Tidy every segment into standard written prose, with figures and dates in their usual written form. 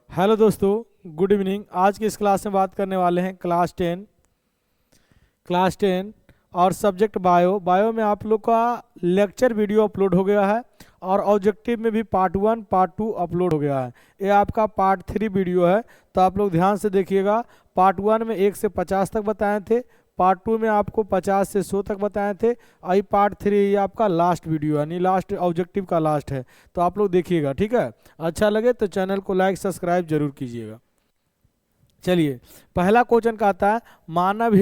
Hello दोस्तों, good evening. आज की इस क्लास में बात करने वाले हैं क्लास टेन और सब्जेक्ट बायो में आप लोग का लेक्चर वीडियो अपलोड हो गया है और ऑब्जेक्टिव में भी पार्ट 1 पार्ट 2 अपलोड हो गया है। ये आपका पार्ट 3 वीडियो है, तो आप लोग ध्यान से देखिएगा। पार्ट 1 में 1 से 50 तक बताए थे, पार्ट 2 में आपको 50 से 100 तक बताए थे, और पार्ट 3 ये आपका लास्ट वीडियो यानी लास्ट ऑब्जेक्टिव का लास्ट है, तो आप लोग देखिएगा। ठीक है, अच्छा लगे तो चैनल को लाइक सब्सक्राइब जरूर कीजिएगा। चलिए, पहला क्वेश्चन कहता है मानव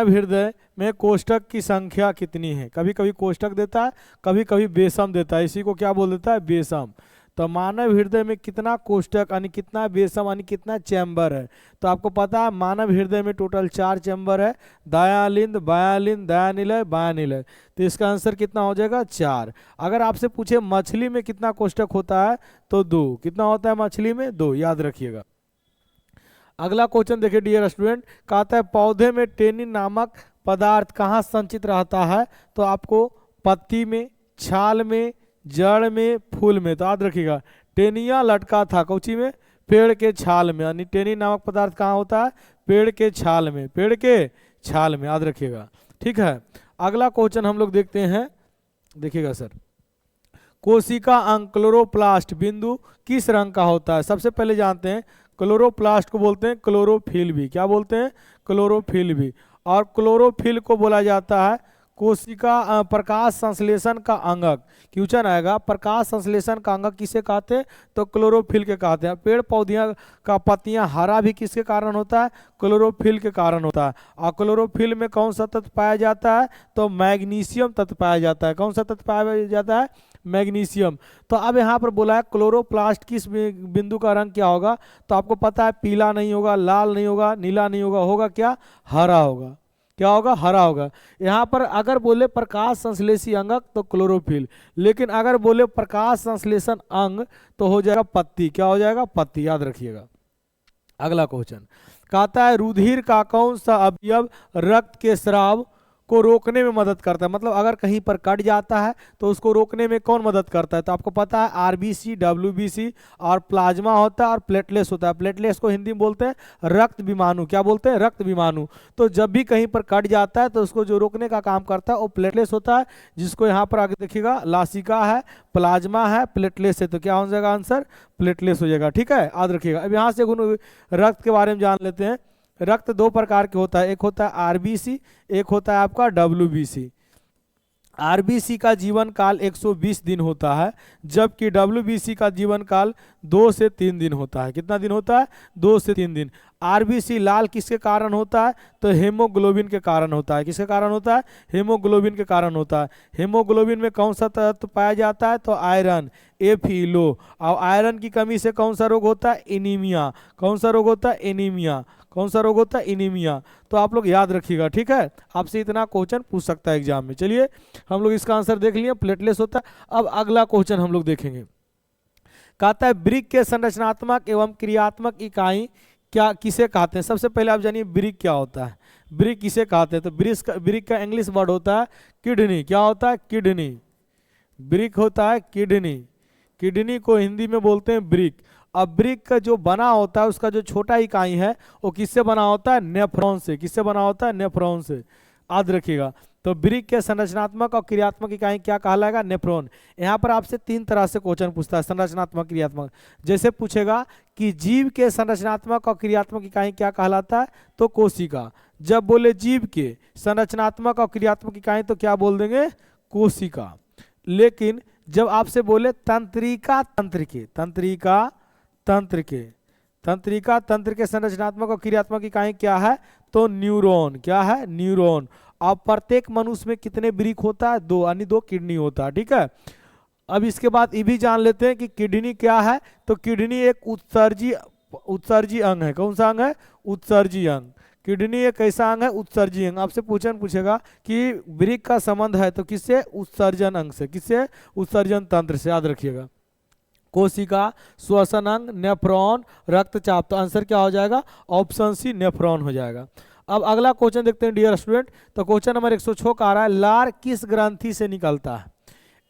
हृदय में कोष्ठक की संख्या कितनी है। कभी कभी कोष्ठक देता है, कभी कभी बेसम देता है, इसी को क्या बोल देता है, बेसम। तो मानव हृदय में कितना कोष्ठक यानी कितना बेसम यानी कितना चैम्बर है। तो आपको पता है मानव हृदय में टोटल 4 चैम्बर है, दायां लिंद, बायां लिंद, दायां निलय, बायां निलय। तो इसका आंसर कितना हो जाएगा, 4। अगर आपसे पूछे मछली में कितना कोष्ठक होता है तो 2। कितना होता है मछली में, 2, याद रखिएगा। अगला क्वेश्चन देखिए डियर स्टूडेंट, कहता है पौधे में टेनिन नामक पदार्थ कहाँ संचित रहता है। तो आपको पत्ती में, छाल में, जड़ में, फूल में। तो याद रखिएगा, टेनिया लटका था कौची में, पेड़ के छाल में, यानी टेनिन नामक पदार्थ कहाँ होता है, पेड़ के छाल में, पेड़ के छाल में, याद रखिएगा। ठीक है, अगला क्वेश्चन हम लोग देखते हैं, देखिएगा सर। कोशिका अंग क्लोरोप्लास्ट बिंदु किस रंग का होता है। सबसे पहले जानते हैं क्लोरोप्लास्ट को बोलते हैं क्लोरोफिल भी। क्या बोलते हैं, क्लोरोफिल भी। और क्लोरोफिल को बोला जाता है कोशिका प्रकाश संश्लेषण का अंगक। क्वेश्चन आएगा, प्रकाश संश्लेषण का अंगक किसे कहते हैं, तो क्लोरोफिल के कहते हैं। पेड़ पौधियां का पत्तियां हरा भी किसके कारण होता है, क्लोरोफिल के कारण होता है। और क्लोरोफिल में कौन सा तत्व पाया जाता है, तो मैग्नीशियम तत्व पाया जाता है। कौन सा तत्व पाया जाता है, मैग्नीशियम। तो अब यहाँ पर बोला है क्लोरोप्लास्ट किस बिंदु का रंग क्या होगा। तो आपको पता है पीला नहीं होगा, लाल नहीं होगा, नीला नहीं होगा, होगा क्या, हरा होगा। क्या होगा, हरा होगा। यहाँ पर अगर बोले प्रकाश संश्लेषी अंगक तो क्लोरोफिल, लेकिन अगर बोले प्रकाश संश्लेषण अंग तो हो जाएगा पत्ती। क्या हो जाएगा, पत्ती, याद रखिएगा। अगला क्वेश्चन कहता है रुधिर का कौन सा अवयव रक्त के स्राव को रोकने में मदद करता है। मतलब अगर कहीं पर कट जाता है तो उसको रोकने में कौन मदद करता है। तो आपको पता है आरबीसी, डब्ल्यूबीसी और प्लाज्मा होता है और प्लेटलेट्स होता है। प्लेटलेट्स को हिंदी में बोलते हैं रक्त विमाणु। क्या बोलते हैं, रक्त विमाणु। तो जब भी कहीं पर कट जाता है तो उसको जो रोकने का काम करता है वो प्लेटलेट्स होता है, जिसको यहाँ पर आगे देखिएगा लासिका है, प्लाज्मा है, प्लेटलेट्स है। तो क्या हो जाएगा आंसर, प्लेटलेट्स हो जाएगा। ठीक है, याद रखिएगा। अब यहाँ से रक्त के बारे में जान लेते हैं। रक्त 2 प्रकार के होता है, एक होता है आरबीसी, एक होता है आपका डब्ल्यूबीसी। आरबीसी का जीवन काल 120 दिन होता है, जबकि डब्ल्यूबीसी का जीवन काल 2 से 3 दिन होता है। कितना दिन होता है, 2 से 3 दिन। आरबीसी लाल किसके कारण होता है, तो हेमोग्लोबिन के कारण होता है। किसके कारण होता है, हेमोग्लोबिन के कारण होता है। हेमोग्लोबिन में कौन सा तत्व पाया जाता है, तो आयरन, Fe लो। और आयरन की कमी से कौन सा रोग होता है, एनीमिया। कौन सा रोग होता है, एनीमिया। कौन सा रोग होता है, एनीमिया। तो आप लोग याद रखिएगा। ठीक है, आपसे इतना क्वेश्चन पूछ सकता है एग्जाम में। चलिए, हम लोग इसका आंसर देख लिए, प्लेटलेट्स होता है। अब अगला क्वेश्चन हम लोग देखेंगे। कहता है ब्रिक के संरचनात्मक एवं क्रियात्मक इकाई क्या किसे कहते हैं। सबसे पहले आप जानिए ब्रिक क्या होता है, ब्रिक किसे कहते हैं। तो ब्रिक का इंग्लिश वर्ड होता है किडनी। क्या होता है, किडनी। ब्रिक होता है किडनी। किडनी को हिंदी में बोलते हैं ब्रिक। अब ब्रिक का जो बना होता है, उसका जो छोटा इकाई है वो किससे बना होता है, नेफ्रॉन से। किससे बना होता है, नेफ्रॉन से, याद रखिएगा। तो ब्रिक के संरचनात्मक और क्रियात्मक इकाई क्या कहलाएगा, नेफ्रॉन। यहाँ पर आपसे 3 तरह से क्वेश्चन पूछता है, संरचनात्मक, क्रियात्मक। जैसे पूछेगा कि जीव के संरचनात्मक और क्रियात्मक इकाई क्या कहलाता है, तो कोशिका। जब बोले जीव के संरचनात्मक और क्रियात्मक इकाई तो क्या बोल देंगे, कोशिका। लेकिन जब आपसे बोले तंत्रिका तंत्र के, तंत्रिका तंत्र के, तंत्रिका तंत्र के संरचनात्मक और क्रियात्मक इकाई क्या है, तो न्यूरॉन। क्या है, न्यूरॉन। अब प्रत्येक मनुष्य में कितने ब्रिक होता है, 2, यानी 2 किडनी होता है। ठीक है, अब इसके बाद ये भी जान लेते हैं कि किडनी क्या है। तो किडनी एक उत्सर्जी अंग है। कौन सा अंग है, उत्सर्जी अंग। किडनी एक कैसा अंग है, उत्सर्जी अंग। आपसे पूछेगा कि ब्रिक का संबंध है तो किससे, उत्सर्जन अंग से। किससे, उत्सर्जन तंत्र से, याद रखिएगा। कोशिका, श्वसन अंग, नेफ्रॉन, रक्तचाप। तो आंसर क्या हो जाएगा, ऑप्शन सी, नेफ्रॉन हो जाएगा। अब अगला क्वेश्चन देखते हैं डियर स्टूडेंट। तो क्वेश्चन नंबर 106 का आ रहा है, लार किस ग्रंथि से निकलता है।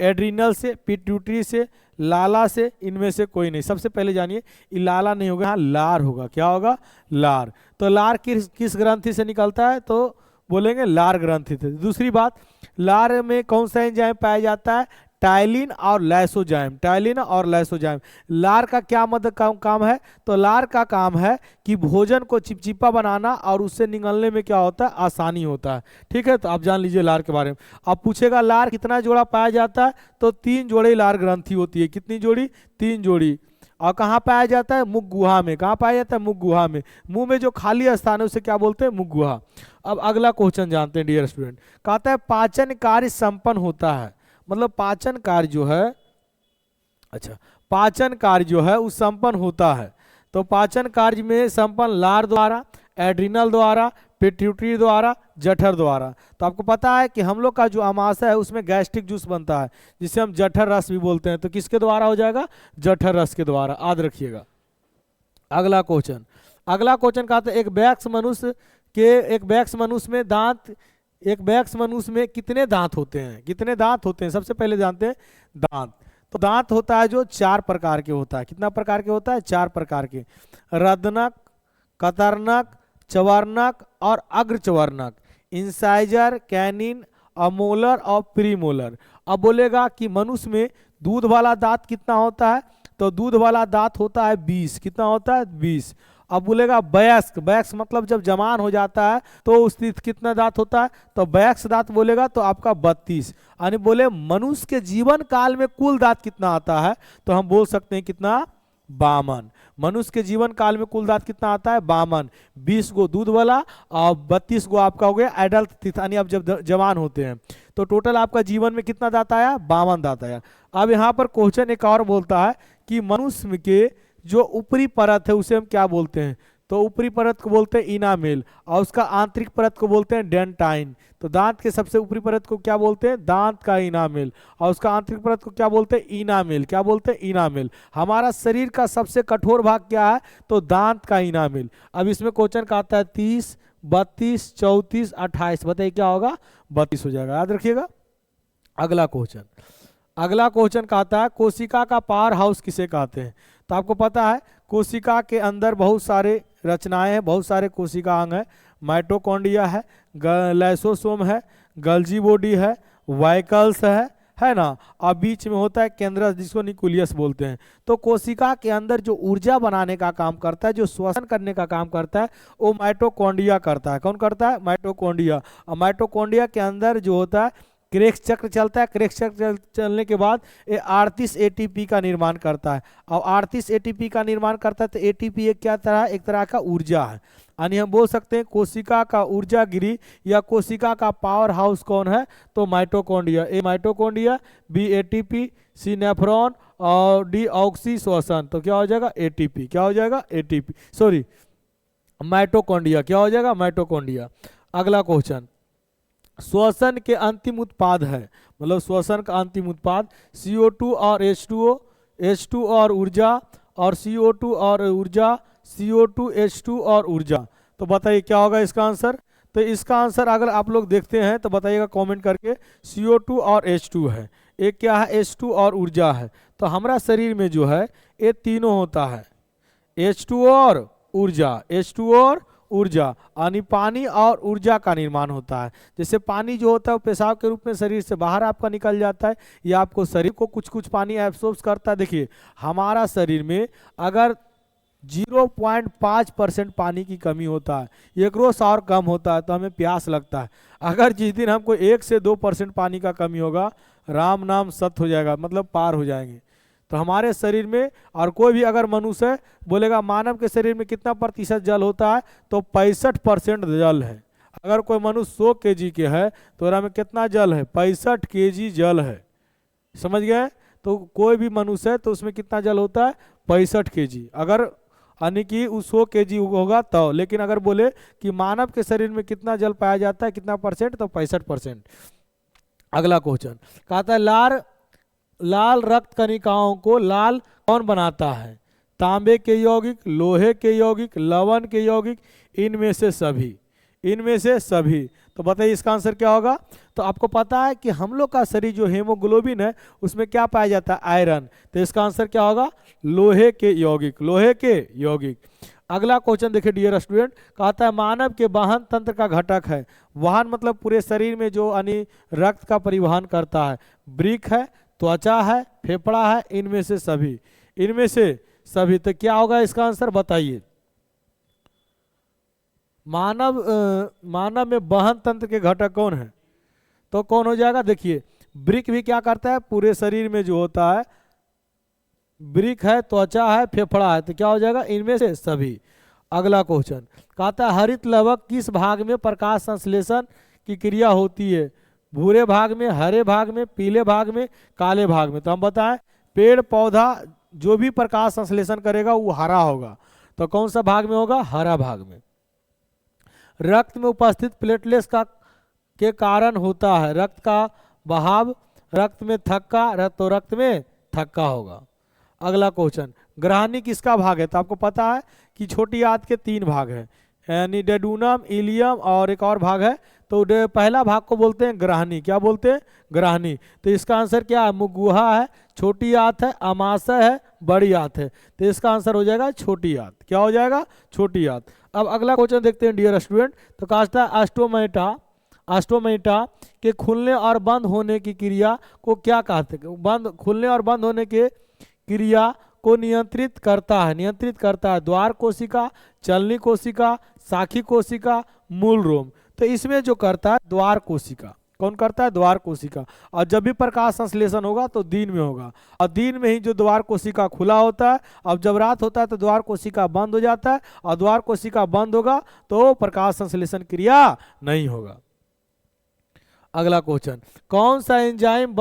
एड्रिनल से, पिट्यूटरी से, लाला से, इनमें से कोई नहीं। सबसे पहले जानिए ये लाला नहीं होगा, यहाँ लार होगा। क्या होगा? लार। तो लार किस ग्रंथि से निकलता है? तो बोलेंगे लार ग्रंथि से। दूसरी बात, लार में कौन सा एंजाइम पाया जाता है? टाइलिन और लाइसोजाइम। टाइलिन और लाइसोजाइम। लार का क्या मदद काम है? तो लार का काम है कि भोजन को चिपचिपा बनाना और उससे निगलने में क्या होता है? आसानी होता है। ठीक है, तो आप जान लीजिए लार के बारे में। अब पूछेगा लार कितना जोड़ा पाया जाता है? तो 3 जोड़े लार ग्रंथि होती है। कितनी जोड़ी? 3 जोड़ी। और कहाँ पाया जाता है? मुख गुहा में। कहाँ पाया जाता है? मुख गुहा में। मुंह में जो खाली स्थान है उसे क्या बोलते हैं? मुख गुहा। अब अगला क्वेश्चन जानते हैं डियर स्टूडेंट। कहता है पाचन कार्य संपन्न होता है, मतलब पाचन कार्य जो है, अच्छा, पाचन कार्य जो है वो संपन्न होता है। तो पाचन कार्य में संपन्न लार द्वारा, एड्रिनल द्वारा, पिट्यूटरी द्वारा, जठर द्वारा। तो आपको पता है कि हम लोग का जो आमाशय है उसमें गैस्ट्रिक जूस बनता है जिसे हम जठर रस भी बोलते हैं। तो किसके द्वारा हो जाएगा? जठर रस के द्वारा। याद रखिएगा। अगला क्वेश्चन कहता है एक वयस्क मनुष्य में दांत, एक वयस्क मनुष्य में कितने दांत होते हैं? कितने दांत होते हैं? सबसे पहले जानते हैं दांत। तो दांत होता है जो 4 प्रकार के होता है। कितना प्रकार के होता है? 4 प्रकार के। रदनक, कतरनक, चवर्नक और अग्रचवर्नक। इंसाइजर, कैनिन, अमोलर और प्रीमोलर। अब बोलेगा कि मनुष्य में दूध वाला दांत कितना होता है? तो दूध वाला दांत होता है 20। कितना होता है? 20। अब बोलेगा वयस्क, वयस्क मतलब जब जवान हो जाता है तो उस कितना दांत होता है? तो वयस्क दांत बोलेगा तो आपका 32। यानी बोले मनुष्य के जीवन काल में कुल दांत कितना आता है? तो हम बोल सकते हैं कितना? 52। मनुष्य के जीवन काल में कुल दांत कितना आता है? 52। 20 गो दूध वाला और 32 गो आपका हो गया एडल्ट, यानी अब जब जवान होते हैं। तो टोटल आपका जीवन में कितना दांत आया? 52 दांत आया। अब यहाँ पर क्वेश्चन एक और बोलता है कि मनुष्य के जो ऊपरी परत है उसे हम क्या बोलते हैं? तो ऊपरी परत को बोलते हैं इनामेल और उसका आंतरिक परत को बोलते हैं डेंटाइन। तो दांत के सबसे ऊपरी परत को क्या बोलते हैं? दांत का इनामेल। और उसका आंतरिक परत को क्या बोलते हैं? इनामेल। क्या बोलते हैं? इनामेल। हमारा शरीर का सबसे कठोर भाग क्या है? तो दांत का इनामेल। अब इसमें क्वेश्चन का आता है 30, 32, 34, 28। बताइए क्या होगा? 32 हो जाएगा। याद रखिएगा। अगला क्वेश्चन कहता है कोशिका का पावर हाउस किसे कहते हैं? तो आपको पता है कोशिका के अंदर बहुत सारे रचनाएं हैं, बहुत सारे कोशिका अंग है। माइटोकॉन्ड्रिया है, लाइसोसोम है, गल्जी बॉडी है, वाइकल्स है ना, और बीच में होता है केंद्रस जिसको न्यूक्लियस बोलते हैं। तो कोशिका के अंदर जो ऊर्जा बनाने का काम करता है, जो श्वसन करने का काम करता है, वो माइटोकॉन्ड्रिया करता है। कौन करता है? माइटोकॉन्ड्रिया। और माइटोकॉन्ड्रिया के अंदर जो होता है क्रेक्स चक्र चलता है। क्रेक्स चक्र चलने के बाद ये 38 एटीपी का निर्माण करता है। और 38 एटीपी का निर्माण करता है तो एटीपी एक तरह का ऊर्जा है। यानी हम बोल सकते हैं कोशिका का ऊर्जा गिरी या कोशिका का पावर हाउस कौन है? तो माइटोकॉन्ड्रिया। ए माइटोकॉन्ड्रिया, बी एटीपी, सी नेफ्रॉन और डी ऑक्सी श्वसन। तो क्या हो जाएगा? एटीपी। क्या हो जाएगा? ATP, sorry mitochondria. क्या हो जाएगा? माइटोकॉन्ड्रिया। अगला क्वेश्चन, श्वसन के अंतिम उत्पाद है, मतलब श्वसन का अंतिम उत्पाद CO2 और H2O, H2 और ऊर्जा, और CO2 और ऊर्जा, CO2 H2 और ऊर्जा। तो बताइए क्या होगा इसका आंसर? तो इसका आंसर अगर आप लोग देखते हैं तो बताइएगा कमेंट करके। CO2 और H2 है। एक क्या है? H2 और ऊर्जा है। तो हमारा शरीर में जो है ये तीनों होता है, H2 और ऊर्जा, H2 और ऊर्जा, यानी पानी और ऊर्जा का निर्माण होता है। जैसे पानी जो होता है वो पेशाब के रूप में शरीर से बाहर आपका निकल जाता है, या आपको शरीर को कुछ पानी एब्सॉर्ब करता है। देखिए हमारा शरीर में अगर 0.5% पानी की कमी होता है, एक रोज और कम होता है तो हमें प्यास लगता है। अगर जिस दिन हमको 1 से 2% पानी का कमी होगा, राम नाम सत्य हो जाएगा, मतलब पार हो जाएंगे। तो हमारे शरीर में, और कोई भी अगर मनुष्य बोलेगा मानव के शरीर में कितना प्रतिशत जल होता है, तो 65% जल है। अगर कोई मनुष्य 100 kg के है तो उसमें में कितना जल है? 65 kg जल है। समझ गए? तो कोई भी मनुष्य है तो उसमें कितना जल होता है? 65 kg। अगर यानी कि 100 kg होगा तो, लेकिन अगर बोले कि मानव के शरीर में कितना जल पाया जाता है, कितना परसेंट, तो 65%। अगला क्वेश्चन कहता है लाल रक्त कणिकाओं को लाल कौन बनाता है? तांबे के यौगिक, लोहे के यौगिक, लवण के यौगिक, इनमें से सभी। इनमें से सभी। तो बताइए इसका आंसर क्या होगा। तो आपको पता है कि हम लोग का शरीर जो हेमोग्लोबिन है उसमें क्या पाया जाता है, आयरन। तो इसका आंसर क्या होगा, लोहे के यौगिक, लोहे के यौगिक। अगला क्वेश्चन देखिए डियर स्टूडेंट, कहता है मानव के वाहन तंत्र का घटक है। वाहन मतलब पूरे शरीर में जो यानी रक्त का परिवहन करता है। वृक्क है, त्वचा है, फेफड़ा है, इनमें से सभी, इनमें से सभी। तो क्या होगा इसका आंसर बताइए। मानव में वहन तंत्र के घटक कौन है, तो कौन हो जाएगा। देखिए वृक्क भी क्या करता है, पूरे शरीर में जो होता है, वृक्क है, त्वचा है, फेफड़ा है, तो क्या हो जाएगा, इनमें से सभी। अगला क्वेश्चन कहता है हरित लवक किस भाग में प्रकाश संश्लेषण की क्रिया होती है। भूरे भाग में, हरे भाग में, पीले भाग में, काले भाग में। तो हम बताएं पेड़ पौधा जो भी प्रकाश संश्लेषण करेगा वो हरा होगा। तो कौन सा भाग में होगा, हरा भाग में। रक्त में उपस्थित प्लेटलेट्स का के कारण होता है रक्त का बहाव। रक्त में थक्का, तो रक्त में थक्का होगा। अगला क्वेश्चन ग्रहणी किसका भाग है। तो आपको पता है कि छोटी आंत के 3 भाग है, यानी डेडूनम, इलियम और एक और भाग है। तो पहला भाग को बोलते हैं ग्रहणी। क्या बोलते हैं, ग्रहणी। तो इसका आंसर क्या है, मुगुहा है, छोटी आंत है, अमाशय है, बड़ी आंत है। तो इसका आंसर हो जाएगा छोटी आंत। क्या हो जाएगा, छोटी आंत। अब अगला क्वेश्चन देखते हैं डियर स्टूडेंट। तो कहता है ऑस्टोमेटा के खुलने और बंद होने की क्रिया को क्या कहते हैं। खुलने और बंद होने के क्रिया को नियंत्रित करता है द्वार कोशिका, चलनी कोशिका, साखी कोशिका, मूल रोम। तो इसमें जो करता है द्वार कोशिका। कौन करता है, द्वार कोशिका। और जब भी प्रकाश संश्लेषण होगा तो दिन में होगा, और दिन में ही जो द्वार कोशिका खुला होता है। अब जब रात होता है तो द्वार कोशिका बंद हो जाता है, और द्वार कोशिका बंद होगा तो प्रकाश संश्लेषण क्रिया नहीं होगा। अगला क्वेश्चन कौन सा एंजाइम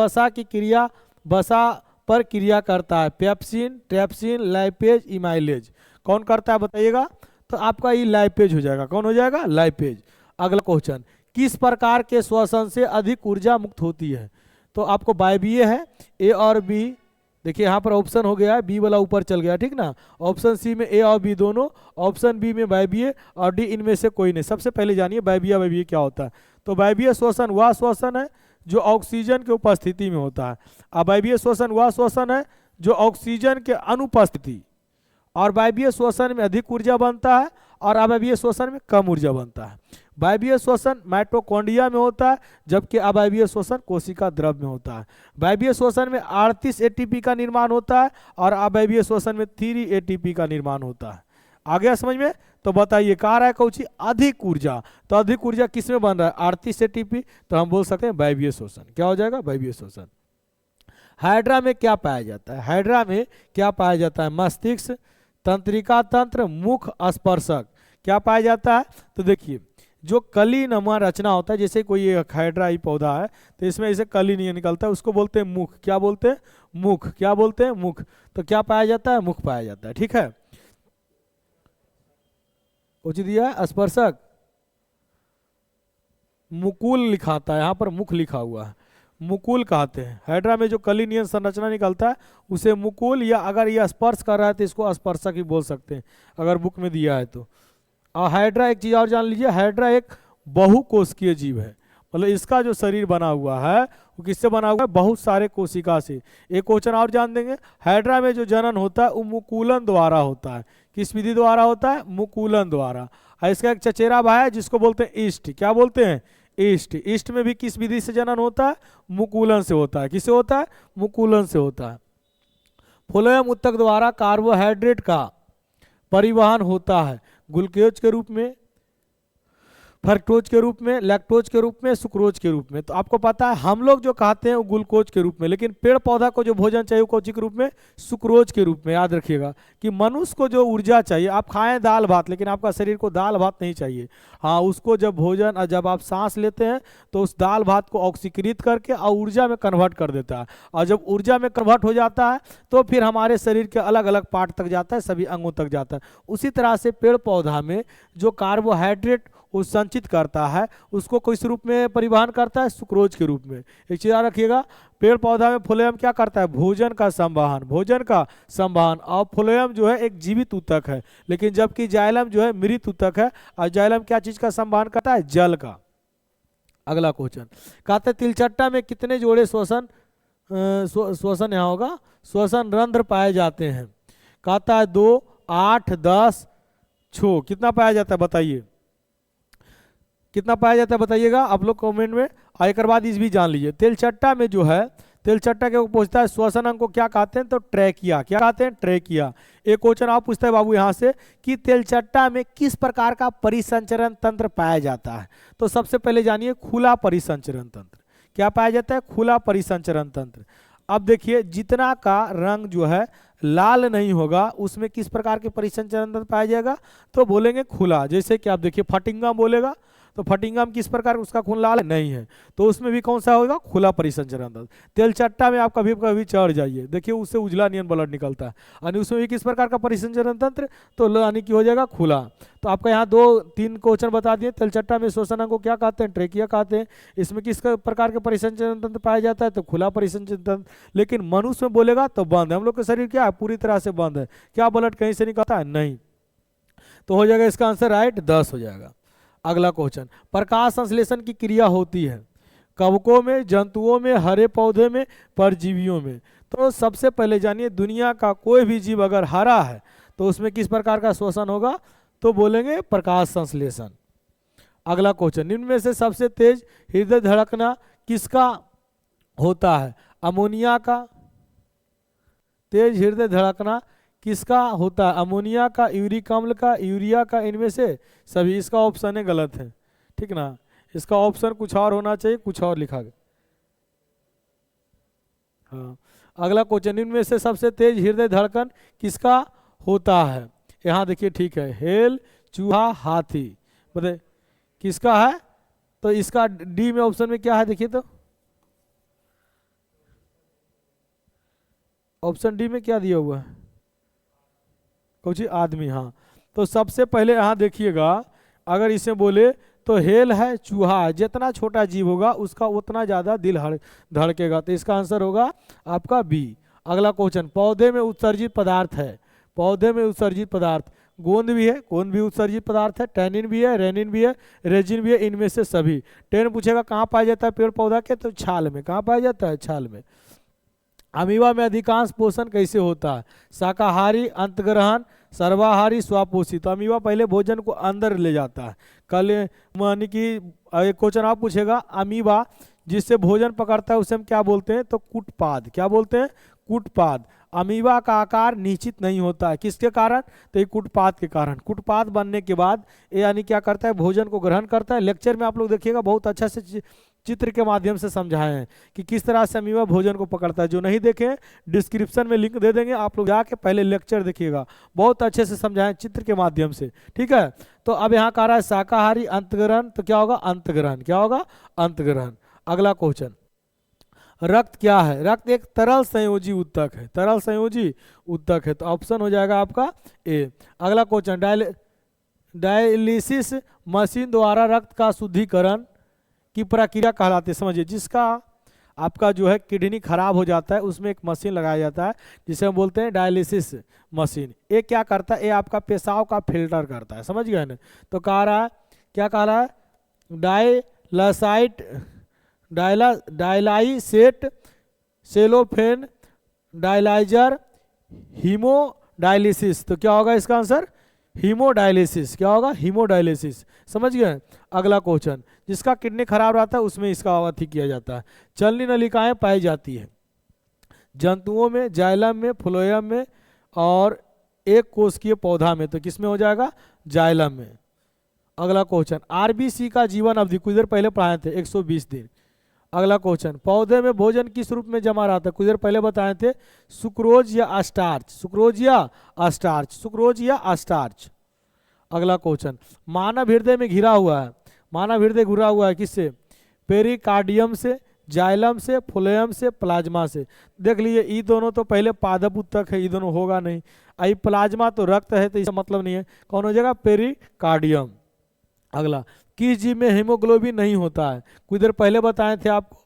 वसा पर क्रिया करता है। Pepsin, trypsin, lipase, amylase. कौन करता है बताइएगा। तो आपका ये लाइपेज हो जाएगा। कौन हो जाएगा, लाइपेज। अगला क्वेश्चन किस प्रकार के श्वसन से अधिक ऊर्जा मुक्त होती है। तो आपको वायवीय है, ए और बी। देखिए यहाँ पर ऑप्शन हो गया है, बी वाला ऊपर चल गया, ठीक ना। ऑप्शन सी में ए और बी दोनों, ऑप्शन बी में वायवीय और डी इनमें से कोई नहीं। सबसे पहले जानिए वायवीय क्या होता है। तो वायवीय श्वसन वह श्वसन है जो ऑक्सीजन के उपस्थिति में होता है। अवायवीय श्वसन वह श्वसन है जो ऑक्सीजन के अनुपस्थिति, और वायवीय श्वसन में अधिक ऊर्जा बनता है और अवायवीय श्वसन में कम ऊर्जा बनता है। वायवीय श्वसन माइटोकॉन्ड्रिया में होता है, जबकि अवायवीय श्वसन कोशिका द्रव में होता है। वायवीय श्वसन में 38 एटीपी का निर्माण होता है और अवायवीय श्वसन में 3 एटीपी का निर्माण होता है। आ गया समझ में। तो बताइए कहा रहा है कौची, अधिक ऊर्जा। तो अधिक ऊर्जा किस में बन रहा है, 38 एटीपी। तो हम बोल सकते हैं वायवीय श्वसन। क्या हो जाएगा, वायवीय श्वसन। हाइड्रा में क्या पाया जाता है, हाइड्रा में क्या पाया जाता है, मस्तिष्क, तंत्रिका तंत्र, मुख, स्पर्शक। क्या पाया जाता है। तो देखिए जो कली नमा रचना होता है, जैसे कोई एक हाइड्रा ही पौधा है तो इसमें ऐसे कली नहीं निकलता है, उसको बोलते हैं मुख। क्या बोलते हैं, मुख। क्या बोलते हैं, मुख। तो क्या पाया जाता है, मुख पाया जाता है, ठीक है। कुछ दिया है, स्पर्शक, मुकुल लिखाता है, यहाँ पर मुख लिखा हुआ है, मुकुल कहते हैं। हाइड्रा में जो कलिनियन संरचना निकलता है उसे मुकुल, या अगर यह स्पर्श कर रहा है तो इसको स्पर्शक ही बोल सकते हैं अगर बुक में दिया है तो। और हाइड्रा एक चीज और जान लीजिए, हाइड्रा एक बहुकोशिकीय जीव है। मतलब इसका जो शरीर बना हुआ है वो किससे बना हुआ है, बहुत सारे कोशिका से। एक क्वेश्चन और जान देंगे, हाइड्रा में जो जनन होता है वो मुकुलन द्वारा होता है। किस विधि द्वारा होता है, मुकुलन द्वारा। और इसका एक चचेरा भाई है जिसको बोलते हैं ईस्ट। क्या बोलते हैं, ईस्ट। ईस्ट में भी किस विधि से जनन होता है, मुकुलन से होता है। किससे होता है, मुकुलन से होता है। फ्लोएम ऊतक द्वारा कार्बोहाइड्रेट का परिवहन होता है ग्लूकोज के रूप में, फ्रक्टोज के रूप में, लैक्टोज के रूप में, सुक्रोज के रूप में। तो आपको पता है हम लोग जो खाते हैं वो ग्लूकोज के रूप में, लेकिन पेड़ पौधा को जो भोजन चाहिए वो कौची के रूप में, सुक्रोज के रूप में। याद रखिएगा कि मनुष्य को जो ऊर्जा चाहिए, आप खाएं दाल भात लेकिन आपका शरीर को दाल भात नहीं चाहिए। हाँ, उसको जब भोजन, जब आप सांस लेते हैं तो उस दाल भात को ऑक्सीकृत करके और ऊर्जा में कन्वर्ट कर देता है, और जब ऊर्जा में कन्वर्ट हो जाता है तो फिर हमारे शरीर के अलग अलग पार्ट तक जाता है, सभी अंगों तक जाता है। उसी तरह से पेड़ पौधा में जो कार्बोहाइड्रेट वो संचित करता है, उसको किस रूप में परिवहन करता है, सुक्रोज के रूप में। एक चीज याद रखिएगा, पेड़ पौधा में फ्लोएम क्या करता है, भोजन का संवहन, भोजन का संवहन। और फ्लोएम जो है एक जीवित ऊतक है, लेकिन जबकि जाइलम जो है मृत ऊतक है। और जाइलम क्या चीज का संवहन करता है, जल का। अगला क्वेश्चन कहते हैं तिलचट्टा में कितने जोड़े श्वसन यहाँ होगा, श्वसन रंध्र पाए जाते हैं। कहता है 2, 8, 10, 6, कितना पाया जाता है बताइए, कितना पाया जाता है बताइएगा आप लोग कमेंट में। एक बाद इस भी जान लीजिए, तिलचट्टा में जो है, तिलचट्टा के पूछता है श्वसन अंग को क्या कहते हैं, तो ट्रैकिया। क्या कहते हैं, ट्रैकिया। एक क्वेश्चन आप पूछते हैं बाबू यहाँ से कि तिलचट्टा में किस प्रकार का परिसंचरण तंत्र पाया जाता है। तो सबसे पहले जानिए खुला परिसंचरण तंत्र। क्या पाया जाता है, खुला परिसंचरण तंत्र। अब देखिए जितना का रंग जो है लाल नहीं होगा उसमें किस प्रकार के परिसंचरण तंत्र पाया जाएगा, तो बोलेंगे खुला। जैसे कि आप देखिए फटिंगा बोलेगा तो फटिंगा में किस प्रकार उसका खून लाल नहीं है, तो उसमें भी कौन सा होगा, खुला परिसंचरण तंत्र। तिलचट्टा में आप कभी कभी चढ़ जाइए, देखिए उससे उजला नियन ब्लड निकलता है, यानी उसमें भी किस प्रकार का परिसंचरण तंत्र, तो यानी कि हो जाएगा खुला। तो आपका यहाँ 2-3 क्वेश्चन बता दिए। तिलचट्टा में श्वसन अंग को क्या कहते हैं, ट्रेकिया कहते हैं। इसमें किस प्रकार के परिसंचरण तंत्र पाया जाता है, तो खुला परिसंचरण तंत्र। लेकिन मनुष्य में बोलेगा तो बंद है। हम लोग का शरीर क्या है, पूरी तरह से बंद है। क्या ब्लड कहीं से निकलता है, नहीं। तो हो जाएगा इसका आंसर राइट 10 हो जाएगा। अगला क्वेश्चन, प्रकाश संश्लेषण की क्रिया होती है कवकों में, जंतुओं में, हरे पौधे में, परजीवियों में। तो सबसे पहले जानिए दुनिया का कोई भी जीव अगर हरा है तो उसमें किस प्रकार का श्वसन होगा, तो बोलेंगे प्रकाश संश्लेषण। अगला क्वेश्चन, निम्न में से सबसे तेज हृदय धड़कना किसका होता है, अमोनिया का। तेज हृदय धड़कना किसका होता है, अमोनिया का, यूरिक अम्ल का, यूरिया का, इनमें से सभी। इसका ऑप्शन है गलत है, ठीक ना। इसका ऑप्शन कुछ और होना चाहिए, कुछ और लिखा गया। हाँ, अगला क्वेश्चन, इनमें से सबसे तेज हृदय धड़कन किसका होता है। यहाँ देखिए ठीक है, हेल, चूहा, हाथी। बताइए किसका है, तो इसका डी में ऑप्शन में क्या है, देखिए तो ऑप्शन डी में क्या दिया हुआ है, कुछ आदमी। हाँ, तो सबसे पहले यहाँ देखिएगा, अगर इसे बोले तो हेल है, चूहा है। जितना छोटा जीव होगा उसका उतना ज़्यादा दिल धड़केगा, तो इसका आंसर होगा आपका बी। अगला क्वेश्चन, पौधे में उत्सर्जित पदार्थ है, पौधे में उत्सर्जित पदार्थ, गोंद भी है, गोंद भी उत्सर्जित पदार्थ है, टैनिन भी है, रेनिन भी है, रेजिन भी है, इनमें से सभी। टेन पूछेगा कहाँ पाया जाता है पेड़ पौधा के, तो छाल में। कहाँ पाया जाता है, छाल में। अमीबा में अधिकांश पोषण कैसे होता है, शाकाहारी, अंतग्रहण, सर्वाहारी, स्वापोषी। तो अमीबा पहले भोजन को अंदर ले जाता है। कल यानी कि एक क्वेश्चन आप पूछेगा, अमीबा जिससे भोजन पकड़ता है उसे हम क्या बोलते हैं, तो कूटपाद। क्या बोलते हैं, कूटपाद। अमीबा का आकार निश्चित नहीं होता है, किसके कारण, तो ये कूटपाद के कारण। कूटपाद बनने के बाद ये यानी क्या करता है, भोजन को ग्रहण करता है। लेक्चर में आप लोग देखिएगा बहुत अच्छा से चित्र के माध्यम से समझाए हैं कि किस तरह से अमीबा भोजन को पकड़ता है। जो नहीं देखे डिस्क्रिप्शन में लिंक दे देंगे, आप लोग जाके पहले लेक्चर देखिएगा, बहुत अच्छे से समझाएं चित्र के माध्यम से, ठीक है। तो अब यहाँ कह रहा है शाकाहारी, अंतग्रहण, तो क्या होगा, अंतग्रहण। क्या होगा, अंतग्रहण। अगला क्वेश्चन, रक्त क्या है, रक्त एक तरल संयोजी ऊतक है, तरल संयोजी ऊतक है, तो ऑप्शन हो जाएगा आपका ए। अगला क्वेश्चन, डायलिसिस मशीन द्वारा रक्त का शुद्धिकरण की प्रक्रिया कहलाती है। समझिए, जिसका आपका जो है किडनी खराब हो जाता है उसमें एक मशीन लगाया जाता है जिसे हम बोलते हैं डायलिसिस मशीन। ये क्या करता है, ये आपका पेशाब का फिल्टर करता है, समझ गए ना। तो कह रहा है, क्या कह रहा है, डायलाइसेट, सेलोफेन, डायलाइजर, हीमोडायलिसिस। तो क्या होगा इसका आंसर, हीमोडायलिसिस। क्या होगा, हीमोडायलिसिस, समझ गए। अगला क्वेश्चन, जिसका किडनी खराब रहता है उसमें इसका अवधि किया जाता है। चलनी नलिकाएं पाई जाती है जंतुओं में, जाइलम में, फ्लोएम में और एक कोशिकीय पौधा में। तो किस में हो जाएगा, जाइलम में। अगला क्वेश्चन, आरबीसी का जीवन अवधि कुछ देर पहले पढ़ाए थे 120 दिन। अगला क्वेश्चन, पौधे में भोजन किस रूप में जमा रहता है, कुछ देर पहले बताए थे, सुक्रोज या स्टार्च, सुक्रोज या स्टार्च, सुक्रोज या स्टार्च। अगला क्वेश्चन, मानव हृदय में घिरा हुआ है, मानव हृदय घिरा हुआ है किससे, पेरिकार्डियम से, जाइलम से, फ्लोएम से, प्लाज्मा से। देख लीजिए, ये दोनों तो पहले पादप ऊतक है, ये दोनों होगा नहीं। आई प्लाज्मा तो रक्त है, तो इसका मतलब नहीं है, कौन हो जाएगा, पेरिकार्डियम। अगला, किस जीव में हीमोग्लोबिन नहीं होता है? कुछ देर पहले बताए थे आपको,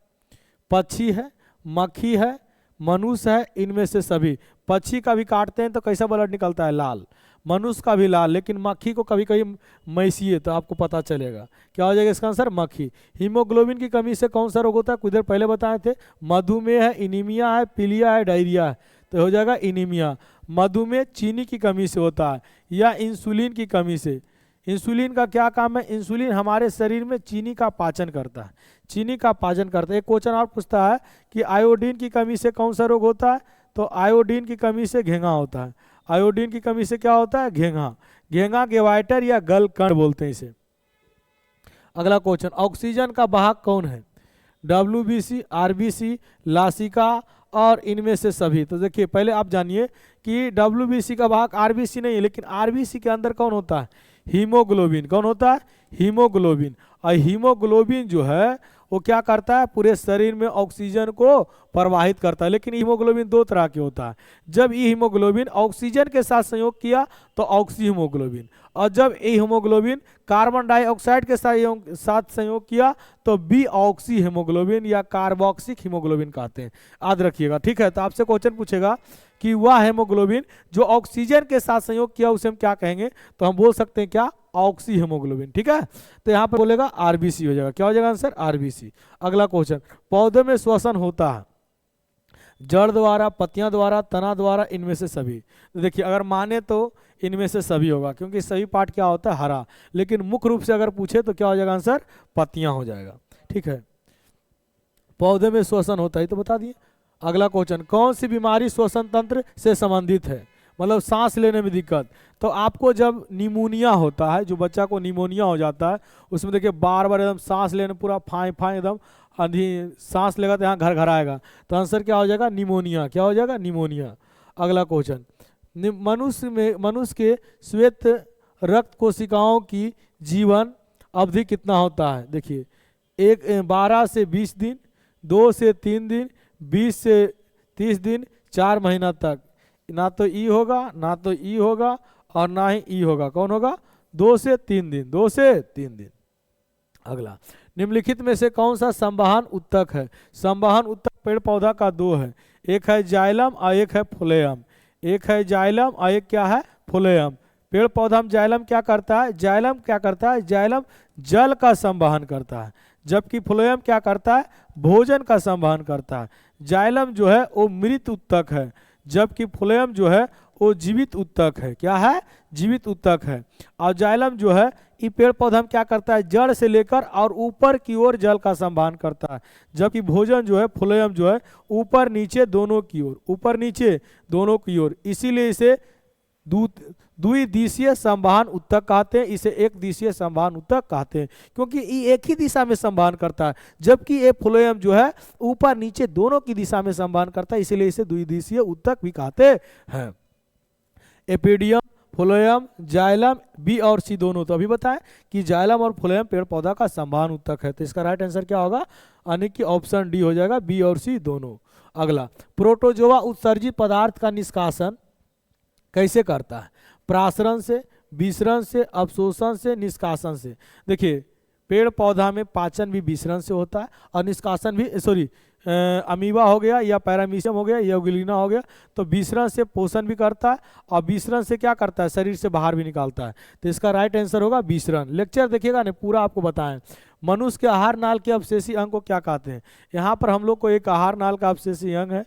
पक्षी है, मक्खी है, मनुष्य है, इनमें से सभी। पक्षी का भी काटते हैं तो कैसा ब्लड निकलता है? लाल। मनुष्य का भी लाल, लेकिन मक्खी को कभी कभी मैसिए तो आपको पता चलेगा। क्या हो जाएगा इसका आंसर? मक्खी। हीमोग्लोबिन की कमी से कौन सा रोग होता है? कुछ देर पहले बताए थे, मधुमेह है, इनीमिया है, पीलिया है, डायरिया है, तो हो जाएगा इनीमिया। मधुमेह चीनी की कमी से होता है या इंसुलिन की कमी से। इंसुलिन का क्या काम है? इंसुलिन हमारे शरीर में चीनी का पाचन करता है, चीनी का पाचन करता है। एक क्वेश्चन और पूछता है कि आयोडीन की कमी से कौन सा रोग होता है? तो आयोडीन की कमी से घेंघा होता है। आयोडीन की कमी से क्या होता है? घेंघा। घेंघा गेवाइटर या गलकंड बोलते हैं इसे। अगला क्वेश्चन, ऑक्सीजन का वाहक कौन है? WBC, RBC, लासिका और इनमें से सभी। तो देखिए पहले आप जानिए कि WBC का वाहक RBC नहीं है, लेकिन RBC के अंदर कौन होता है? हीमोग्लोबिन। कौन होता है? हीमोग्लोबिन। और हीमोग्लोबिन जो है वो क्या करता है? पूरे शरीर में ऑक्सीजन को प्रवाहित करता है। लेकिन हीमोग्लोबिन दो तरह के होता है। जब ये हीमोग्लोबिन ऑक्सीजन के साथ संयोग किया तो ऑक्सी हीमोग्लोबिन, और जब ये हीमोग्लोबिन कार्बन डाइऑक्साइड के साथ संयोग किया तो बी ऑक्सी हीमोग्लोबिन या कार्बोक्सिक हीमोग्लोबिन कहते हैं। याद रखिएगा, ठीक है। तो आपसे क्वेश्चन पूछेगा कि वह हेमोग्लोबिन जो ऑक्सीजन के साथ संयोग किया उसे हम क्या कहेंगे? तो हम बोल सकते हैं क्या? ऑक्सी हेमोग्लोबिन, ठीक है। तो यहाँ पर बोलेगा RBC हो जाएगा। क्या हो जाएगा आंसर? RBC। अगला क्वेश्चन, पौधे में श्वसन होता है जड़ द्वारा, पत्तियां द्वारा, तना द्वारा, इनमें से सभी। तो देखिए अगर माने तो इनमें से सभी होगा, क्योंकि सभी पार्ट क्या होता है? हरा। लेकिन मुख्य रूप से अगर पूछे तो क्या हो जाएगा आंसर? पत्तियां हो जाएगा, ठीक है। पौधे में श्वसन होता है तो बता दिए। अगला क्वेश्चन, कौन सी बीमारी श्वसन तंत्र से संबंधित है? मतलब सांस लेने में दिक्कत। तो आपको जब निमोनिया होता है, जो बच्चा को निमोनिया हो जाता है, उसमें देखिए बार बार एकदम सांस लेने पूरा फाई फाई एकदम आधी सांस लेगा तो यहाँ घर घर आएगा। तो आंसर क्या हो जाएगा? निमोनिया। क्या हो जाएगा? निमोनिया। अगला क्वेश्चन, मनुष्य के श्वेत रक्त कोशिकाओं की जीवन अवधि कितना होता है? देखिए 12 से 20 दिन, 2 से 3 दिन, 20 से 30 दिन, 4 महीना तक। ना तो ई होगा, ना तो ई होगा, और ना ही ई होगा। कौन होगा? 2 से 3 दिन। 2 से 3 दिन। अगला, निम्नलिखित में से कौन सा संवहन उत्तक है? संवहन उत्तक पेड़ पौधा का दो है, एक है जाइलम और एक है फ्लोएम। एक है जाइलम और एक क्या है? फ्लोएम। पेड़ पौधा में जाइलम क्या करता है? जाइलम क्या करता है? जाइलम जल का संवहन करता है, जबकि फ्लोएम क्या करता है? भोजन का संवहन करता है। जाइलम जो है वो मृत उत्तक है, जबकि फ्लोएम जो है वो जीवित उत्तक है। क्या है? जीवित उत्तक है। और जाइलम जो है ये पेड़ पौधा में क्या करता है? जड़ से लेकर और ऊपर की ओर जल का संवहन करता है, जबकि भोजन जो है फ्लोएम जो है ऊपर नीचे दोनों की ओर, ऊपर नीचे दोनों की ओर। इसीलिए इसे द्विदिशीय संवहन उत्तक कहते हैं, इसे एक दिशीय संवहन उत्तक कहते हैं, क्योंकि ये एक ही दिशा में संवहन करता है, जबकि ये फ्लोएम जो है ऊपर नीचे दोनों की दिशा में संवहन करता है, इसीलिए इसे द्विदिशीय उत्तक भी कहते हैं। एपिडियम, फ्लोएम, जाइलम, बी और सी दोनों। तो अभी बताएं कि जाइलम और फ्लोएम पेड़ पौधा का संवहन उत्तक है। तो इसका राइट आंसर क्या होगा? यानी कि ऑप्शन डी हो जाएगा, बी और सी दोनों। अगला, प्रोटोजोआ उत्सर्जित पदार्थ का निष्कासन कैसे करता है? प्रासरण से, विसरण से, अवशोषण से, निष्कासन से। देखिए पेड़ पौधा में पाचन भी विसरण से होता है और निष्कासन भी, अमीबा हो गया या पैरामीशियम हो गया या यूग्लिना हो गया, तो विसरण से पोषण भी करता है और विसरण से क्या करता है? शरीर से बाहर भी निकालता है। तो इसका राइट आंसर होगा विसरण। लेक्चर देखिएगा ना, पूरा आपको बताएं। मनुष्य के आहार नाल के अवशेषी अंग को क्या कहते हैं? यहाँ पर हम लोग को एक आहार नाल का अवशेषी अंग है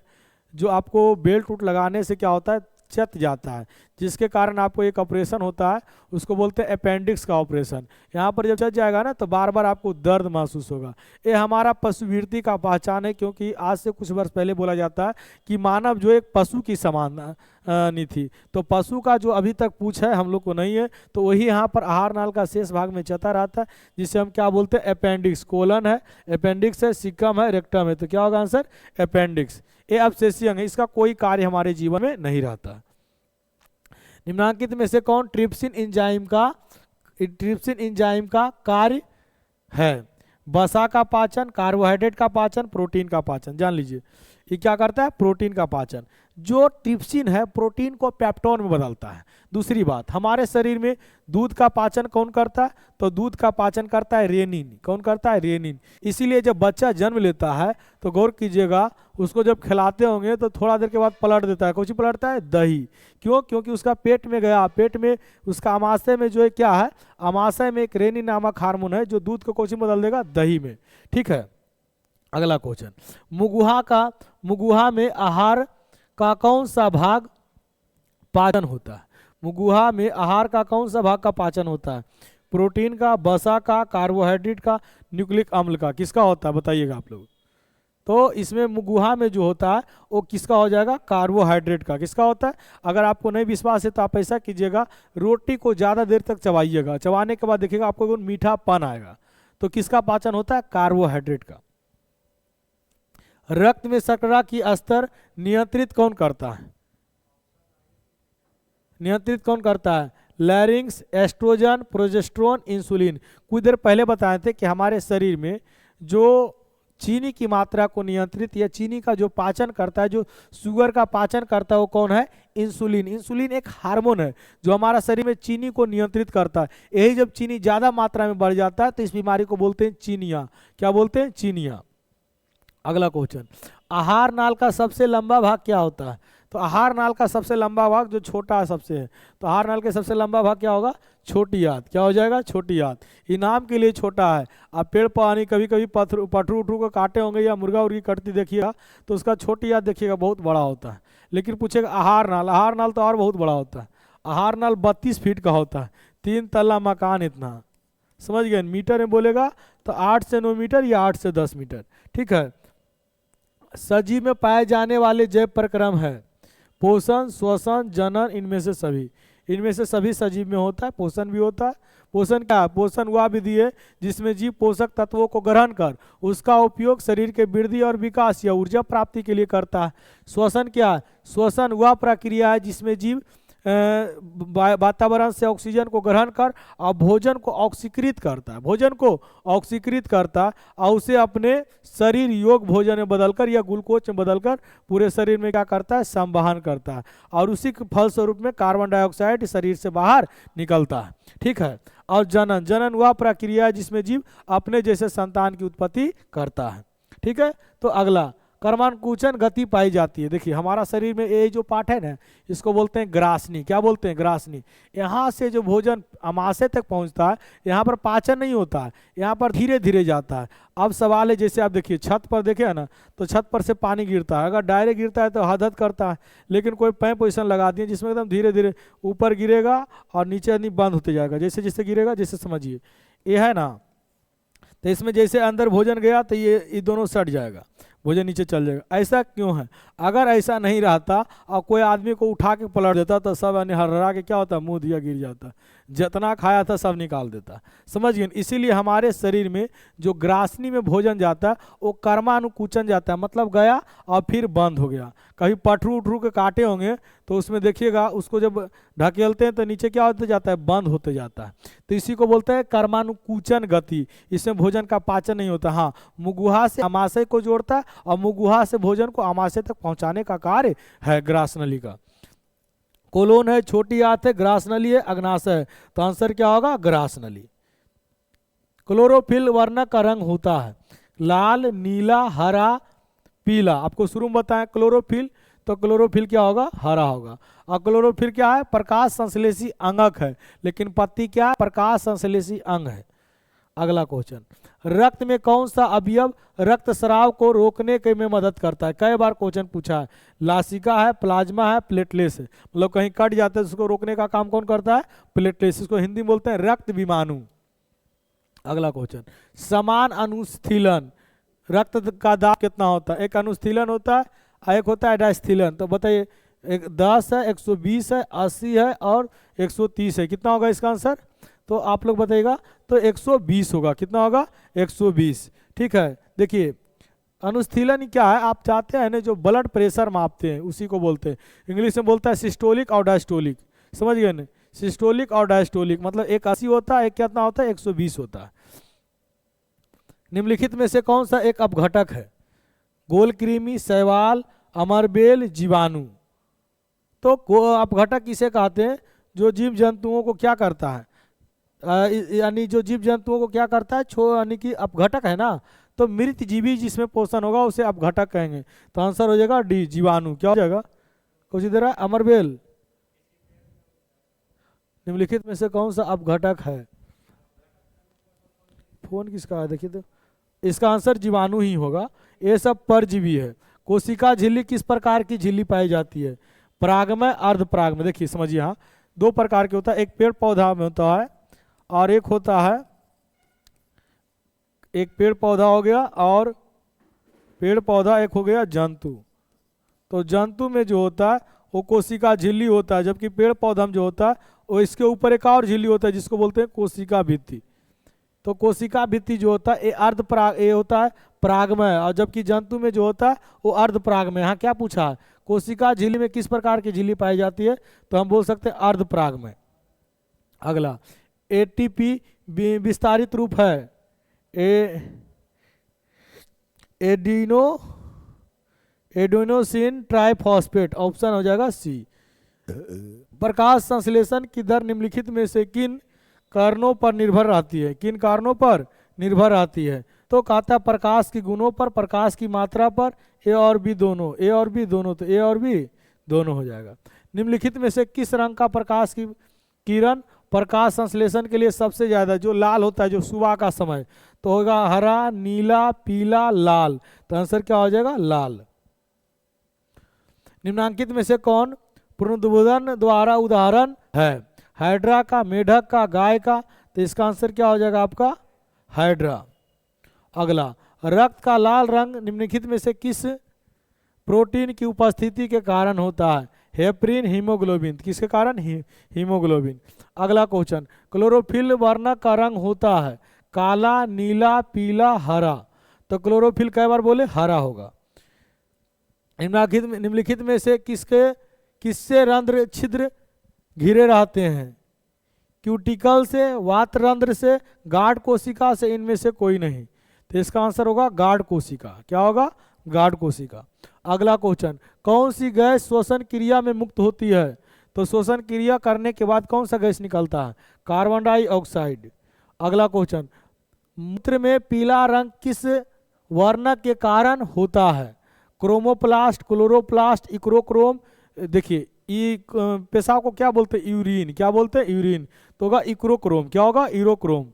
जो आपको बेल्ट उट लगाने से क्या होता है? चत जाता है, जिसके कारण आपको एक ऑपरेशन होता है, उसको बोलते हैं अपेंडिक्स का ऑपरेशन। यहाँ पर जब चल जाएगा ना तो बार बार आपको दर्द महसूस होगा। ये हमारा पशुवृत्ति का पहचान है, क्योंकि आज से कुछ वर्ष पहले बोला जाता है कि मानव जो एक पशु की समान नहीं थी, तो पशु का जो अभी तक पूछ है हम लोग को नहीं है, तो वही यहाँ पर आहार नाल का शेष भाग में चता रहता है, जिसे हम क्या बोलते हैं? अपेंडिक्स। कोलन है, अपेंडिक्स है, सिकम है, रेक्टम है। तो क्या होगा आंसर? अपेंडिक्स। ये अवशेषी अंग है, इसका कोई कार्य हमारे जीवन में नहीं रहता। निम्नांकित में से कौन ट्रिप्सिन एंजाइम का कार्य है? वसा का पाचन, कार्बोहाइड्रेट का पाचन, प्रोटीन का पाचन। जान लीजिए ये क्या करता है, प्रोटीन का पाचन। जो ट्रिप्सिन है प्रोटीन को पेप्टोन में बदलता है। दूसरी बात, हमारे शरीर में दूध का पाचन कौन करता है, तो दूध का पाचन करता है रेनिन। कौन करता है, रेनिन। इसीलिए जब बच्चा जन्म लेता है तो गौर कीजिएगा, उसको जब खिलाते होंगे तो थोड़ा देर के बाद पलट देता है। कौन सी पलटता है, दही। क्यों, क्योंकि उसका पेट में गया, पेट में उसका आमाशय में जो है क्या है, आमाशय में एक रेनिन नामक हार्मोन है जो दूध को कौन सी बदल देगा, दही में। ठीक है, अगला क्वेश्चन, मुगुहा में आहार का कौन सा भाग पाचन होता है। मुगुहा में आहार का कौन सा भाग का पाचन होता है, प्रोटीन का, वसा का, कार्बोहाइड्रेट का, न्यूक्लिक अम्ल का, किसका होता है बताइएगा आप लोग। तो इसमें मुगुहा में जो होता है वो किसका हो जाएगा, कार्बोहाइड्रेट का। किसका होता है, अगर आपको नहीं विश्वास है तो आप ऐसा कीजिएगा, रोटी को ज़्यादा देर तक चबाइएगा, चबाने के बाद देखिएगा आपको मीठापन आएगा। तो किसका पाचन होता है, कार्बोहाइड्रेट का। रक्त में शर्करा की स्तर नियंत्रित कौन करता है, नियंत्रित कौन करता है, लैरिंग्स, एस्ट्रोजन, प्रोजेस्टेरोन, इंसुलिन। कुछ देर पहले बताए थे कि हमारे शरीर में जो चीनी की मात्रा को नियंत्रित या चीनी का जो पाचन करता है, जो शुगर का पाचन करता है, वो कौन है, इंसुलिन। इंसुलिन एक हार्मोन है जो हमारा शरीर में चीनी को नियंत्रित करता है। यही जब चीनी ज़्यादा मात्रा में बढ़ जाता है तो इस बीमारी को बोलते हैं चीनिया। क्या बोलते हैं, चीनिया। अगला क्वेश्चन, आहार नाल का सबसे लंबा भाग क्या होता है। तो आहार नाल का सबसे लंबा भाग जो छोटा है सबसे है, तो आहार नाल के सबसे लंबा भाग क्या होगा, छोटी आंत। क्या हो जाएगा, छोटी आंत। इनाम के लिए छोटा है। आप पेड़ पानी कभी कभी पटरू उठरू को काटे होंगे या मुर्गा उर्गी कटती देखिएगा तो उसका छोटी आंत देखिएगा बहुत बड़ा होता है। लेकिन पूछेगा आहार नाल, आहार नाल तो और बहुत बड़ा होता है। आहार नाल 32 फीट का होता है, 3 तल्ला मकान इतना। समझ गए, मीटर में बोलेगा तो 8 से 9 मीटर या 8 से 10 मीटर। ठीक है, सजीव में पाए जाने वाले जैव प्रक्रम है पोषण, श्वसन, जनन, इनमें से सभी सजीव में होता है। पोषण भी होता है। पोषण क्या है, पोषण वह विधि है जिसमें जीव पोषक तत्वों को ग्रहण कर उसका उपयोग शरीर के वृद्धि और विकास या ऊर्जा प्राप्ति के लिए करता है। श्वसन क्या है, श्वसन वह प्रक्रिया है जिसमें जीव वातावरण से ऑक्सीजन को ग्रहण कर और भोजन को ऑक्सीकृत करता है, भोजन को ऑक्सीकृत करता है और उसे अपने शरीर योग भोजन में बदलकर या ग्लूकोज में बदलकर पूरे शरीर में क्या करता है, संवहन करता है और उसी के फलस्वरूप में कार्बन डाइऑक्साइड शरीर से बाहर निकलता है। ठीक है, और जनन, जनन वह प्रक्रिया है जिसमें जीव अपने जैसे संतान की उत्पत्ति करता है। ठीक है, तो अगला, कर्मानुकुचन गति पाई जाती है। देखिए हमारा शरीर में ये जो पार्ट है ना, इसको बोलते हैं ग्रासनी। क्या बोलते हैं, ग्रासनी। यहाँ से जो भोजन आमाशय तक पहुँचता है, यहाँ पर पाचन नहीं होता है, यहाँ पर धीरे धीरे जाता है। अब सवाल है, जैसे आप देखिए छत पर देखे ना, तो छत पर से पानी गिरता है, अगर डायरेक्ट गिरता है तो हद करता है, लेकिन कोई पैप पोजिशन लगा दिए जिसमें एकदम धीरे धीरे ऊपर गिरेगा और नीचे नहीं बंद होते जाएगा, जैसे जैसे गिरेगा। जैसे समझिए ये है ना, तो इसमें जैसे अंदर भोजन गया तो ये दोनों सट जाएगा, भोजन नीचे चल जाएगा। ऐसा क्यों है, अगर ऐसा नहीं रहता और कोई आदमी को उठा के पलट देता तो सब हर्रा के क्या होता, मुंह दिया गिर जाता, जितना खाया था सब निकाल देता। समझ गए, इसीलिए हमारे शरीर में जो ग्रासनी में भोजन जाता है वो कर्मानुकुचन जाता है, मतलब गया और फिर बंद हो गया। कभी पटरू उठरू के काटे होंगे तो उसमें देखिएगा, उसको जब ढकेलते हैं तो नीचे क्या होते जाता है, बंद होते जाता है। तो इसी को बोलते हैं कर्मानुकुचन गति। इसमें भोजन का पाचन नहीं होता। हाँ, मुगुहा से आमाशय को जोड़ता है और मुगुहा से भोजन को आमाशय तक पहुंचाने का कार्य है ग्रासनली का। कोलोन है, छोटी आंत है, ग्रासनली है, अग्नाशय है, तो आंसर क्या होगा, ग्रासनली। क्लोरोफिल वर्ण का रंग होता है लाल, नीला, हरा, पीला। आपको शुरू में बताएं क्लोरोफिल, तो क्लोरोफिल क्या होगा, हरा होगा। और क्लोरोफिल क्या है, प्रकाश संश्लेषी अंगक है, लेकिन पत्ती क्या है, प्रकाश संश्लेषी अंग है। अगला क्वेश्चन, रक्त में कौन सा अवयव रक्तस्राव को रोकने के में मदद करता है। कई बार क्वेश्चन पूछा है, लासिका है, प्लाज्मा है, प्लेटलेट्स है। मतलब कहीं कट जाते हैं उसको रोकने का काम कौन करता है, प्लेटलेट्स। इसको हिंदी में बोलते हैं रक्त विमाणु। अगला क्वेश्चन, समान अनुस्थीलन रक्त का दाब कितना होता है। एक अनुस्थीलन होता है और एक होता है डायस्थीलन। तो बताइए, एक 10 है, 120 है, 80 है और 130 है, कितना होगा इसका आंसर। तो आप लोग बताइएगा, तो 120 होगा। कितना होगा, 120। ठीक है, देखिए अनुस्थीलन क्या है, आप चाहते हैं ना जो ब्लड प्रेशर मापते हैं उसी को बोलते हैं, इंग्लिश में बोलता है सिस्टोलिक और डायस्टोलिक। समझ गए ना, सिस्टोलिक और डायस्टोलिक, मतलब एक 80 होता है, एक कितना होता है, 120 होता है। निम्नलिखित में से कौन सा एक अपघटक है, गोलकृमि, शैवाल, अमरबेल, जीवाणु। तो अपघटक किसे कहते हैं? जो जीव जंतुओं को क्या करता है, यानी जो जीव जंतुओं को क्या करता है, यानी कि अपघटक है ना। तो मृत जीवी जिसमें पोषण होगा उसे अपघटक कहेंगे। तो आंसर हो जाएगा डी, जीवाणु। क्या हो जाएगा? कुछ इधर है, अमरबेल। निम्नलिखित में से कौन सा अपघटक है? फोन किसका है देखिए तो। इसका आंसर जीवाणु ही होगा। ये सब परजीवी है। कोशिका झिल्ली किस प्रकार की झिल्ली पाई जाती है? परागमय, अर्धपरागमय। देखिए समझिए, हाँ दो प्रकार के होता है, एक पेड़ पौधा में होता है और एक होता है, एक पेड़ पौधा हो गया और पेड़ पौधा, एक हो गया जंतु। तो जंतु में जो होता है वो कोशिका झिल्ली होता है, जबकि पेड़ पौधा में जो होता है वो इसके ऊपर एक और झिल्ली होता है जिसको बोलते हैं कोशिका भित्ति। तो कोशिका भित्ति जो होता है ये होता है परागमय, और जबकि जंतु में जो होता है वो अर्धपरागमय। यहाँ क्या पूछा है? कोशिका झिल्ली में किस प्रकार की झिल्ली पाई जाती है? तो हम बोल सकते हैं अर्धपरागमय। अगला, एटीपी विस्तारित रूप है एडेनोसिन ट्राइफॉस्फेट। ऑप्शन हो जाएगा सी। प्रकाश संश्लेषण की दर निम्नलिखित में से किन कारणों पर निर्भर रहती है? किन कारणों पर निर्भर रहती है? तो कहता है प्रकाश की गुणों पर, प्रकाश की मात्रा पर, ए और बी दोनों। ए और बी दोनों, तो ए और बी दोनों हो जाएगा। निम्नलिखित में से किस रंग का प्रकाश की किरण प्रकाश संश्लेषण के लिए सबसे ज्यादा, जो लाल होता है जो सुबह का समय, तो होगा हरा, नीला, पीला, लाल। तो आंसर क्या हो जाएगा? लाल। निम्नांकित में से कौन पुनरुद्बोधन द्वारा उदाहरण है? हाइड्रा का, मेढक का, गाय का। तो इसका आंसर क्या हो जाएगा आपका? हाइड्रा। अगला, रक्त का लाल रंग निम्नलिखित में से किस प्रोटीन की उपस्थिति के कारण होता है? Heparin, haemoglobin. किसके कारण? हीमोग्लोबिन। अगला क्वेश्चन, क्लोरोफिल वर्णक का रंग होता है काला, नीला, पीला, हरा। तो क्लोरोफिल कई बार बोले? हरा होगा। निम्नलिखित में से किससे रंध्र छिद्र घिरे रहते हैं? क्यूटिकल से, वातरंध्र से, गार्ड कोशिका से, इनमें से कोई नहीं। तो इसका आंसर होगा गार्ड कोशिका। क्या होगा? गार्ड कोशिका। अगला क्वेश्चन, कौन सी गैस श्वसन क्रिया में मुक्त होती है? तो श्वसन क्रिया करने के बाद कौन सा गैस निकलता है? Carbon dioxide. अगला क्वेश्चन, मूत्र में पीला रंग किस वर्णक के कारण होता है? क्रोमोप्लास्ट, क्लोरोप्लास्ट, इक्रोक्रोम। देखिए पेशाब को क्या बोलते हैं? यूरिन। क्या बोलते हैं? यूरिन। तो होगा इक्रोक्रोम। क्या होगा? यूरोक्रोम।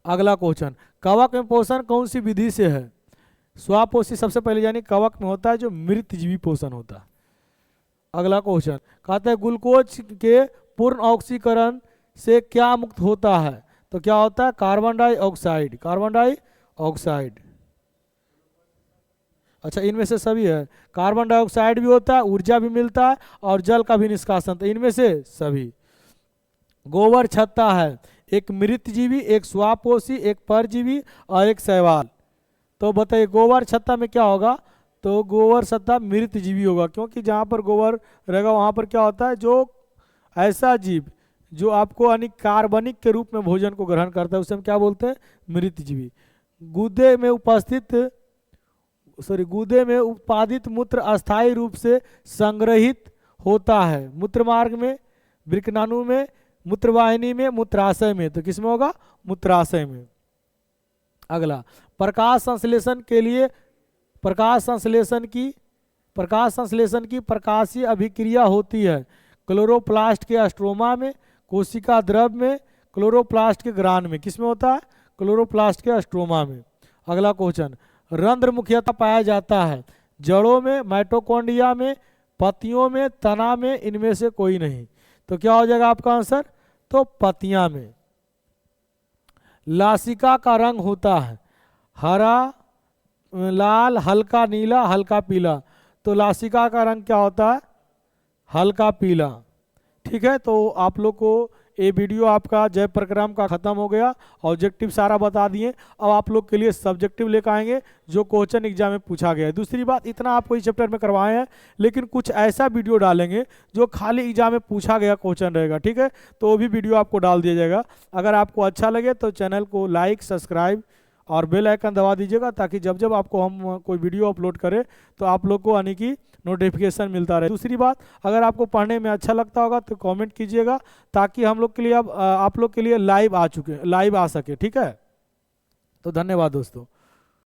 अगला क्वेश्चन, कवक में पोषण कौन सी विधि से है? स्वापोषी सबसे पहले, यानी कवक में होता है जो मृत जीवी पोषण होता है। अगला क्वेश्चन कहता है ग्लूकोज के पूर्ण ऑक्सीकरण से क्या मुक्त होता है? तो क्या होता है? Carbon dioxide. Carbon dioxide. अच्छा, इनमें से सभी है। कार्बन डाइऑक्साइड भी होता है, ऊर्जा भी मिलता है और जल का भी निष्कासन। तो इनमें से सभी। गोबर छत्ता है एक मृत जीवी, एक स्वापोषी, एक परजीवी और एक शैवाल। तो बताइए गोबर छत्ता में क्या होगा? तो गोबर छत्ता मृत जीवी होगा, क्योंकि जहाँ पर गोबर रहेगा वहाँ पर क्या होता है, जो ऐसा जीव जो आपको यानी कार्बनिक के रूप में भोजन को ग्रहण करता है उसे हम क्या बोलते हैं? मृत जीवी। गूदे में उत्पादित मूत्र अस्थायी रूप से संग्रहित होता है मूत्रमार्ग में, वृक्कनाणु में, मूत्रवाहिनी में, मूत्राशय में। तो किसमें होगा? मूत्राशय में। अगला, प्रकाश संश्लेषण की प्रकाशीय अभिक्रिया होती है क्लोरोप्लास्ट के स्ट्रोमा में, कोशिका द्रव में, क्लोरोप्लास्ट के ग्रान में। किसमें होता है? क्लोरोप्लास्ट के स्ट्रोमा में। अगला क्वेश्चन, रंध्र मुख्यतः पाया जाता है जड़ों में, माइटोकॉन्ड्रिया में, पत्तियों में, तना में, इनमें से कोई नहीं। तो क्या हो जाएगा आपका आंसर? तो पत्तियां में। लासिका का रंग होता है हरा, लाल, हल्का नीला, हल्का पीला। तो लासिका का रंग क्या होता है? हल्का पीला। ठीक है, तो आप लोग को ये वीडियो आपका जय प्रक्रम का खत्म हो गया। ऑब्जेक्टिव सारा बता दिए। अब आप लोग के लिए सब्जेक्टिव लेकर आएंगे जो क्वेश्चन एग्जाम में पूछा गया है। दूसरी बात, इतना आपको इस चैप्टर में करवाए हैं, लेकिन कुछ ऐसा वीडियो डालेंगे जो खाली एग्जाम में पूछा गया क्वेश्चन रहेगा। ठीक है, तो वो भी वीडियो आपको डाल दिया जाएगा। अगर आपको अच्छा लगे तो चैनल को लाइक, सब्सक्राइब और बेल आइकन दबा दीजिएगा, ताकि जब जब आपको हम कोई वीडियो अपलोड करें तो आप लोग को यानी कि नोटिफिकेशन मिलता रहे। दूसरी बात, अगर आपको पढ़ने में अच्छा लगता होगा तो कमेंट कीजिएगा, ताकि हम लोग के लिए अब आप लोग के लिए लाइव आ सके। ठीक है, तो धन्यवाद दोस्तों।